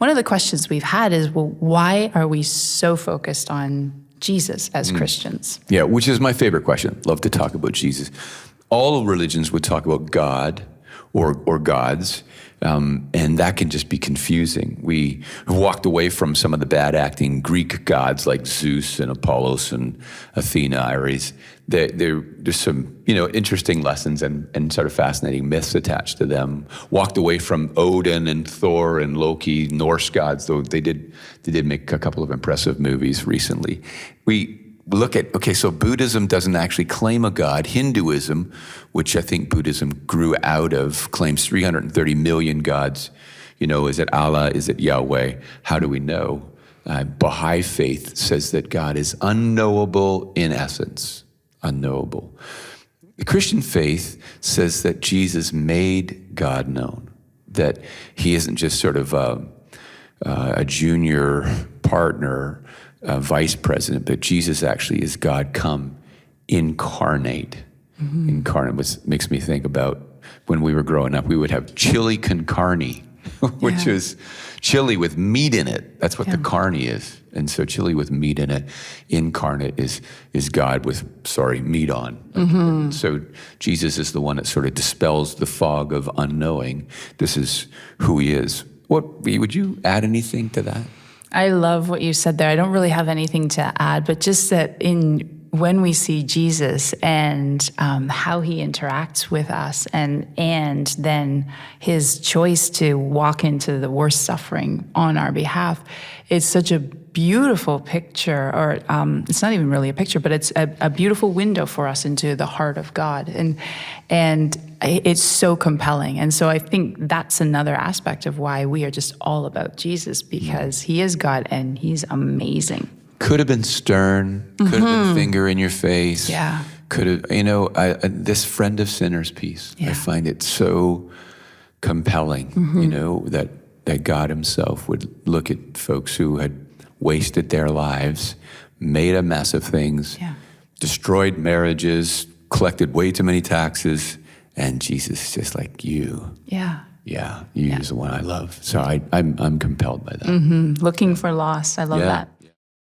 one of the questions we've had is, well, why are we so focused on Jesus as Christians? Yeah, which is my favorite question. Love to talk about Jesus. All religions would talk about God or gods, and that can just be confusing. We have walked away from some of the bad acting Greek gods like Zeus and Apollos and Athena, Ares. There's some interesting lessons and sort of fascinating myths attached to them. Walked away from Odin and Thor and Loki, Norse gods, though they did make a couple of impressive movies recently. We look at, so Buddhism doesn't actually claim a god. Hinduism, which I think Buddhism grew out of, claims 330 million gods. Is it Allah? Is it Yahweh? How do we know? Baha'i faith says that God is unknowable in essence, unknowable. The Christian faith says that Jesus made God known, that he isn't just sort of a junior partner, vice president, but Jesus actually is God come incarnate. Incarnate makes me think about when we were growing up, we would have chili con carne, which is chili with meat in it. That's what the carne is. And so chili with meat in it, incarnate is God with, meat on. So Jesus is the one that sort of dispels the fog of unknowing. This is who he is. Would you add anything to that? I love what you said there. I don't really have anything to add, but just that when we see Jesus and how he interacts with us, and then his choice to walk into the worst suffering on our behalf, it's such a beautiful picture, or it's not even really a picture, but it's a beautiful window for us into the heart of God, and it's so compelling. And so I think that's another aspect of why we are just all about Jesus, because he is God and he's amazing. Could have been stern, could have been finger in your face. Yeah. Could have, this friend of sinners piece, I find it so compelling, that God himself would look at folks who had wasted their lives, made a mess of things, destroyed marriages, collected way too many taxes, and Jesus is just like, you. Yeah. Yeah, you is the one I love. So I'm compelled by that. Looking for lost. I love that.